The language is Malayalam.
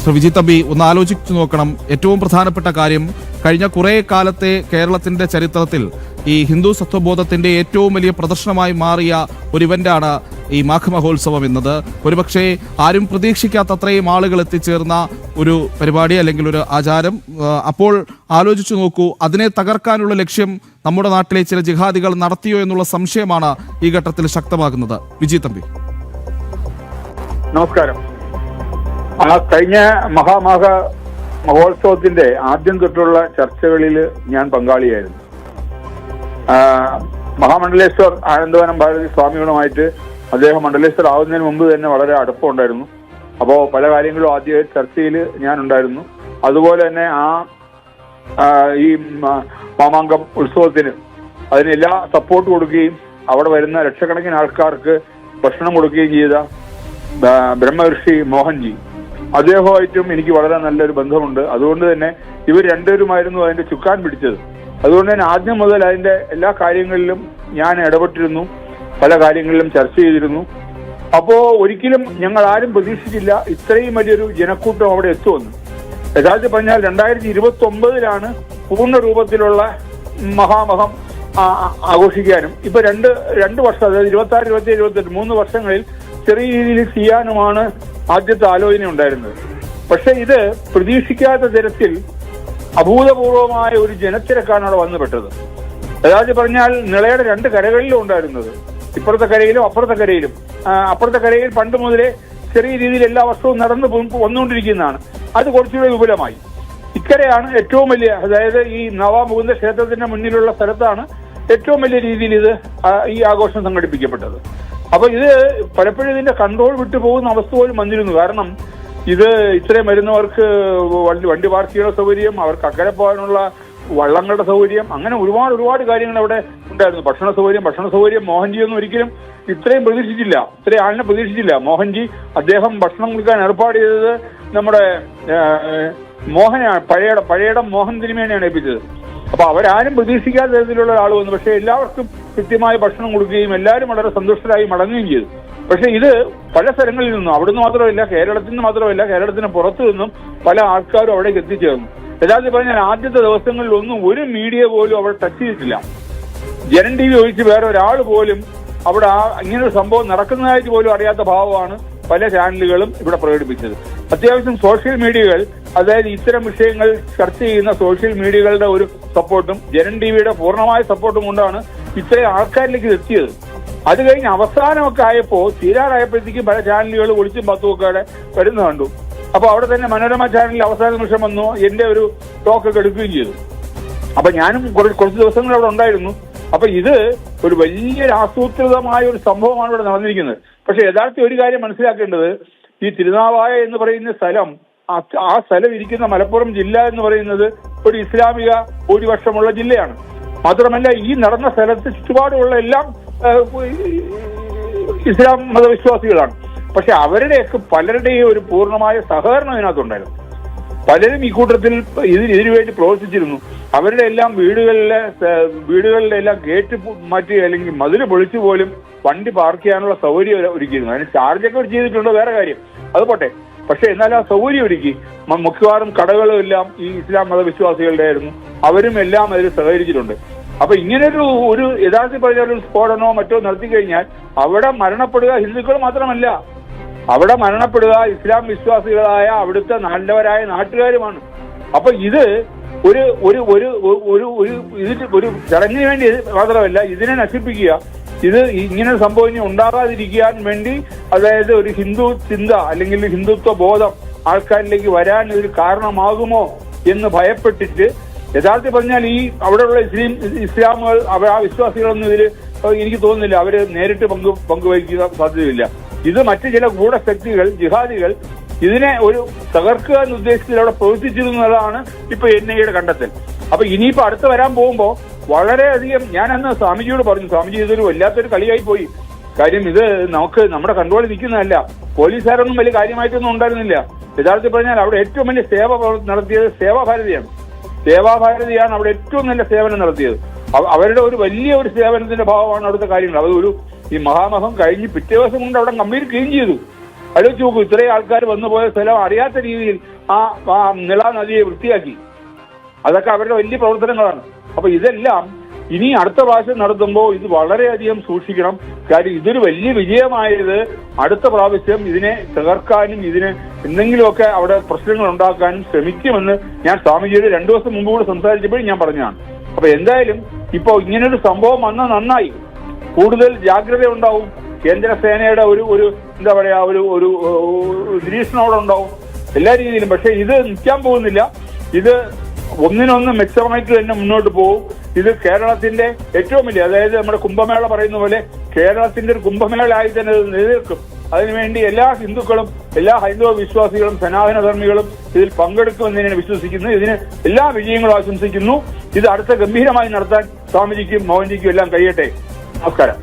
ഡോക്ടർ വിജി തമ്പി, ഒന്ന് ആലോചിച്ചു നോക്കണം. ഏറ്റവും പ്രധാനപ്പെട്ട കാര്യം, കഴിഞ്ഞ കുറേ കാലത്തെ കേരളത്തിന്റെ ചരിത്രത്തിൽ ഈ ഹിന്ദു സത്വബോധത്തിന്റെ ഏറ്റവും വലിയ പ്രദർശനമായി മാറിയ ഒരു ഇവന്റാണ് ഈ മാഘ മഹോത്സവം എന്നത്. ഒരുപക്ഷെ ആരും പ്രതീക്ഷിക്കാത്ത അത്രയും ആളുകൾ എത്തിച്ചേർന്ന ഒരു പരിപാടി അല്ലെങ്കിൽ ഒരു ആചാരം. അപ്പോൾ ആലോചിച്ചു നോക്കൂ, അതിനെ തകർക്കാനുള്ള ലക്ഷ്യം നമ്മുടെ നാട്ടിലെ ചില ജിഹാദികൾ നടത്തിയോ എന്നുള്ള സംശയമാണ് ഈ ഘട്ടത്തിൽ ശക്തമാകുന്നത്. വിജി തമ്പി, നമസ്കാരം. കഴിഞ്ഞ മഹാമാഘ മഹോത്സവത്തിന്റെ ആദ്യം തൊട്ടുള്ള ചർച്ചകളിൽ ഞാൻ പങ്കാളിയായിരുന്നു. മഹാമണ്ഡലേശ്വർ ആനന്ദവനം ഭാരതി സ്വാമികളുമായിട്ട് അദ്ദേഹം മണ്ഡലേശ്വർ ആവുന്നതിന് മുമ്പ് തന്നെ വളരെ അടുപ്പമുണ്ടായിരുന്നു. അപ്പോൾ പല കാര്യങ്ങളും ആദ്യ ചർച്ചയിൽ ഞാൻ ഉണ്ടായിരുന്നു. അതുപോലെ തന്നെ ഈ മാമാങ്കം ഉത്സവത്തിന് അതിന് എല്ലാ സപ്പോർട്ട് കൊടുക്കുകയും അവിടെ വരുന്ന ലക്ഷക്കണക്കിന് ആൾക്കാർക്ക് ഭക്ഷണം കൊടുക്കുകയും ചെയ്ത ബ്രഹ്മർഷി മോഹൻജി, അദ്ദേഹവുമായിട്ടും എനിക്ക് വളരെ നല്ലൊരു ബന്ധമുണ്ട്. അതുകൊണ്ട് തന്നെ ഇവർ രണ്ടുപേരുമായിരുന്നു അതിന്റെ ചുക്കാൻ പിടിച്ചത്. അതുകൊണ്ട് തന്നെ ആദ്യം മുതൽ അതിന്റെ എല്ലാ കാര്യങ്ങളിലും ഞാൻ ഇടപെട്ടിരുന്നു, പല കാര്യങ്ങളിലും ചർച്ച ചെയ്തിരുന്നു. അപ്പോ ഒരിക്കലും ഞങ്ങൾ ആരും പ്രതീക്ഷിച്ചില്ല ഇത്രയും വലിയൊരു ജനക്കൂട്ടം അവിടെ എത്തുമെന്ന്. യഥാർത്ഥത്തിൽ പറഞ്ഞാൽ 2029 പൂർണ്ണ രൂപത്തിലുള്ള മഹാമഹം ആഘോഷിക്കാനും ഇപ്പൊ രണ്ട് വർഷം, അതായത് 26, 27, 28 3 വർഷങ്ങളിൽ ചെറിയ രീതിയിൽ ചെയ്യാനുമാണ് ആദ്യത്തെ ആലോചന ഉണ്ടായിരുന്നത്. പക്ഷെ ഇത് പ്രതീക്ഷിക്കാത്ത തരത്തിൽ അഭൂതപൂർവമായ ഒരു ജനത്തിരക്കാണ് അവിടെ വന്നുപെട്ടത്. യഥാർത്ഥത്തിൽ പറഞ്ഞാൽ നിളയുടെ 2 കരകളിലും ഉണ്ടായിരുന്നത്, ഇപ്പുറത്തെ കരയിലും അപ്പുറത്തെ കരയിലും. അപ്പുറത്തെ കരയിൽ പണ്ട് മുതലേ ചെറിയ രീതിയിൽ എല്ലാ വർഷവും നടന്നു വന്നുകൊണ്ടിരിക്കുന്നതാണ്. അത് കുറച്ചുകൂടെ വിപുലമായി. ഇക്കരയാണ് ഏറ്റവും വലിയ, അതായത് ഈ നവാമുകുന്ദ ക്ഷേത്രത്തിന്റെ മുന്നിലുള്ള സ്ഥലത്താണ് ഏറ്റവും വലിയ രീതിയിൽ ഈ ആഘോഷം സംഘടിപ്പിക്കപ്പെട്ടത്. അപ്പൊ ഇത് പലപ്പോഴും ഇതിന്റെ കൺട്രോൾ വിട്ടുപോകുന്ന അവസ്ഥ പോലും വന്നിരുന്നു. കാരണം ഇത് ഇത്രയും വരുന്നവർക്ക് വണ്ടി പാർക്ക് ചെയ്യാനുള്ള സൗകര്യം, അവർക്ക് അക്കരെ പോകാനുള്ള വള്ളങ്ങളുടെ സൗകര്യം, അങ്ങനെ ഒരുപാട് കാര്യങ്ങൾ അവിടെ ഉണ്ടായിരുന്നു. ഭക്ഷണ സൗകര്യം മോഹൻജി ഒന്നും ഒരിക്കലും ഇത്രയും പ്രതീക്ഷിച്ചില്ല, ഇത്രയും ആളിനെ പ്രതീക്ഷിച്ചില്ല. മോഹൻജി അദ്ദേഹം ഭക്ഷണം കൊടുക്കാൻ ഏർപ്പാട് ചെയ്തത് നമ്മുടെ മോഹനാണ്, പഴയടം മോഹൻ തിരുമേനെയാണ് ഏൽപ്പിച്ചത്. അപ്പൊ അവരാരും പ്രതീക്ഷിക്കാത്ത തരത്തിലുള്ള ആൾ വന്നു. പക്ഷെ എല്ലാവർക്കും കൃത്യമായി ഭക്ഷണം കൊടുക്കുകയും എല്ലാവരും വളരെ സന്തുഷ്ടരായി മടങ്ങുകയും ചെയ്തു. പക്ഷെ ഇത് പല സ്ഥലങ്ങളിൽ നിന്നും, അവിടുന്ന് മാത്രമല്ല, കേരളത്തിൽ നിന്ന് മാത്രമല്ല, കേരളത്തിന് പുറത്തു നിന്നും പല ആൾക്കാരും അവിടേക്ക് എത്തിച്ചേർന്നു. യഥാർത്ഥത്തിൽ പറഞ്ഞാൽ ആദ്യത്തെ ദിവസങ്ങളിലൊന്നും ഒരു മീഡിയ പോലും അവിടെ ടച്ച് ചെയ്തിട്ടില്ല. ജനൻ TV ഒഴിച്ച് വേറെ ഒരാൾ പോലും അവിടെ ഇങ്ങനൊരു സംഭവം നടക്കുന്നതായിട്ട് പോലും അറിയാത്ത ഭാവമാണ് പല ചാനലുകളും ഇവിടെ പ്രകടിപ്പിച്ചത്. അത്യാവശ്യം സോഷ്യൽ മീഡിയകൾ, അതായത് ഇത്തരം വിഷയങ്ങൾ ചർച്ച ചെയ്യുന്ന സോഷ്യൽ മീഡിയകളുടെ ഒരു സപ്പോർട്ടും ജനൻ TVയുടെ പൂർണ്ണമായ സപ്പോർട്ടും കൊണ്ടാണ് ഇത്രയും ആൾക്കാരിലേക്ക് എത്തിയത്. അത് കഴിഞ്ഞ് അവസാനമൊക്കെ ആയപ്പോൾ, തീരാറായപ്പോഴത്തേക്കും പല ചാനലുകൾ ഒളിച്ചും പത്തും ഒക്കെ വരുന്ന കണ്ടു. അപ്പൊ അവിടെ തന്നെ മനോരമ ചാനലിൽ അവസാന നിമിഷം വന്നു എന്റെ ഒരു ടോക്കൊക്കെ എടുക്കുകയും ചെയ്തു. അപ്പൊ ഞാനും കുറച്ച് ദിവസങ്ങൾ അവിടെ ഉണ്ടായിരുന്നു. അപ്പൊ ഇത് ഒരു വലിയൊരു ആസൂത്രിതമായ ഒരു സംഭവമാണ് ഇവിടെ നടന്നിരിക്കുന്നത്. പക്ഷെ യഥാർത്ഥ ഒരു കാര്യം മനസ്സിലാക്കേണ്ടത്, ഈ തിരുനാവായ എന്ന് പറയുന്ന സ്ഥലം, ആ സ്ഥലം ഇരിക്കുന്ന മലപ്പുറം ജില്ല എന്ന് പറയുന്നത് ഒരു ഇസ്ലാമിക ഭൂരിപക്ഷമുള്ള ജില്ലയാണ്. മാത്രമല്ല ഈ നടന്ന സ്ഥലത്ത് ചുറ്റുപാടുമുള്ള എല്ലാം ഇസ്ലാം മതവിശ്വാസികളാണ്. പക്ഷെ അവരുടെയൊക്കെ പലരുടെയും ഒരു പൂർണ്ണമായ സഹകരണം ഇതിനകത്തുണ്ടായിരുന്നു. പലരും ഈ കൂട്ടത്തിൽ ഇതിനു വേണ്ടി പ്രവർത്തിച്ചിരുന്നു. അവരുടെ എല്ലാം വീടുകളിലെ എല്ലാം ഗേറ്റ് മാറ്റി അല്ലെങ്കിൽ മതിൽ പൊളിച്ചു പോലും വണ്ടി പാർക്ക് ചെയ്യാനുള്ള സൗകര്യം ഒരുക്കിയിരുന്നു. അതിന് ചാർജൊക്കെ ചെയ്തിട്ടുണ്ടോ വേറെ കാര്യം, അത് പോട്ടെ. പക്ഷെ എന്നാൽ ആ സൗകര്യം ഒരുക്കി. മിക്കവാറും കടകളും എല്ലാം ഈ ഇസ്ലാം മതവിശ്വാസികളുടെ ആയിരുന്നു. അവരും എല്ലാം അതിൽ സഹകരിച്ചിട്ടുണ്ട്. അപ്പൊ ഇങ്ങനൊരു യഥാർത്ഥത്തിൽ പറഞ്ഞ ഒരു സ്ഫോടനമോ മറ്റോ നടത്തി കഴിഞ്ഞാൽ അവിടെ മരണപ്പെടുക ഹിന്ദുക്കൾ മാത്രമല്ല, അവിടെ മരണപ്പെടുക ഇസ്ലാം വിശ്വാസികളായ അവിടുത്തെ നല്ലവരായ നാട്ടുകാരുമാണ്. അപ്പൊ ഇത് ഒരു ചടങ്ങിന് വേണ്ടി മാത്രമല്ല, ഇതിനെ നശിപ്പിക്കുക, ഇത് ഇങ്ങനെ സംഭവം ഇനി ഉണ്ടാകാതിരിക്കാൻ വേണ്ടി, അതായത് ഒരു ഹിന്ദു ചിന്ത അല്ലെങ്കിൽ ഹിന്ദുത്വ ബോധം ആൾക്കാരിലേക്ക് വരാൻ ഇതൊരു കാരണമാകുമോ എന്ന് ഭയപ്പെട്ടിട്ട്, യഥാർത്ഥത്തിൽ പറഞ്ഞാൽ ഈ അവിടെയുള്ള ഇസ്ലാമുകൾ ആ വിശ്വാസികളൊന്നും ഇതിൽ എനിക്ക് തോന്നുന്നില്ല അവര് നേരിട്ട് പങ്കുവഹിക്കുക സാധ്യതയില്ല. ഇത് മറ്റു ചില ഗൂഢശക്തികൾ, ജിഹാദികൾ ഇതിനെ ഒരു തകർക്കുക എന്ന ഉദ്ദേശത്തിൽ അവിടെ പ്രവർത്തിച്ചിരുന്നതാണ് ഇപ്പൊ NIA കണ്ടെത്തൽ. അപ്പൊ ഇനിയിപ്പോ അടുത്ത് വരാൻ പോകുമ്പോ വളരെയധികം, ഞാൻ അന്ന് സ്വാമിജിയോട് പറഞ്ഞു, സ്വാമിജി ഇതൊരു വല്ലാത്തൊരു കളിയായി പോയി. കാര്യം ഇത് നമ്മുടെ കൺട്രോളിൽ നിൽക്കുന്നതല്ല. പോലീസുകാരൊന്നും വലിയ കാര്യമായിട്ടൊന്നും ഉണ്ടായിരുന്നില്ല. യഥാർത്ഥത്തിൽ പറഞ്ഞാൽ അവിടെ ഏറ്റവും വലിയ സേവ നടത്തിയത് സേവാഭാരതിയാണ് അവിടെ ഏറ്റവും നല്ല സേവനം നടത്തിയത്. അവരുടെ ഒരു വലിയ ഒരു സേവനത്തിന്റെ ഭാഗമാണ് അവിടുത്തെ കാര്യങ്ങൾ. അത് ഈ മഹാമഹം കഴിഞ്ഞ് പിറ്റേ ദിവസം കൊണ്ട് അവിടെ കംപ്ലീറ്റ് ക്ലീൻ ചെയ്തു. ആലോചിച്ച് നോക്കൂ, ഇത്രയും ആൾക്കാർ വന്നു പോയ സ്ഥലം അറിയാത്ത രീതിയിൽ ആ നിള നദിയെ വൃത്തിയാക്കി. അതൊക്കെ അവരുടെ വലിയ പ്രവർത്തനങ്ങളാണ്. അപ്പൊ ഇതെല്ലാം ഇനി അടുത്ത പ്രാവശ്യം നടത്തുമ്പോൾ ഇത് വളരെയധികം സൂക്ഷിക്കണം. കാര്യം ഇതൊരു വലിയ വിജയമായത് അടുത്ത പ്രാവശ്യം ഇതിനെ തകർക്കാനും ഇതിന് എന്തെങ്കിലുമൊക്കെ അവിടെ പ്രശ്നങ്ങൾ ഉണ്ടാക്കാനും ശ്രമിക്കുമെന്ന് ഞാൻ സ്വാമിജിയുടെ 2 ദിവസം മുമ്പ് കൂടെ സംസാരിച്ചപ്പോഴും ഞാൻ പറഞ്ഞതാണ്. അപ്പൊ എന്തായാലും ഇപ്പൊ ഇങ്ങനൊരു സംഭവം വന്നാൽ നന്നായി, കൂടുതൽ ജാഗ്രത ഉണ്ടാവും. കേന്ദ്ര സേനയുടെ ഒരു എന്താ പറയാ ഒരു നിരീക്ഷണം അവിടെ ഉണ്ടാവും എല്ലാ രീതിയിലും. പക്ഷെ ഇത് നിൽക്കാൻ പോകുന്നില്ല. ഇത് ഒന്നിനൊന്ന് മെച്ചമായിട്ട് തന്നെ മുന്നോട്ട് പോകും. ഇത് കേരളത്തിന്റെ ഏറ്റവും വലിയ, അതായത് നമ്മുടെ കുംഭമേള പറയുന്ന പോലെ കേരളത്തിന്റെ ഒരു കുംഭമേളയായി തന്നെ ഇത് നിലനിൽക്കും. അതിനുവേണ്ടി എല്ലാ ഹിന്ദുക്കളും എല്ലാ ഹൈന്ദവ വിശ്വാസികളും സനാതനധർമ്മികളും ഇതിൽ പങ്കെടുക്കുമെന്ന് ഞാൻ വിശ്വസിക്കുന്നു. ഇതിന് എല്ലാ വിജയങ്ങളും ആശംസിക്കുന്നു. ഇത് അടുത്ത ഗംഭീരമായി നടത്താൻ സ്വാമിജിക്കും മോഹൻജിക്കും എല്ലാം കഴിയട്ടെ. നമസ്കാരം.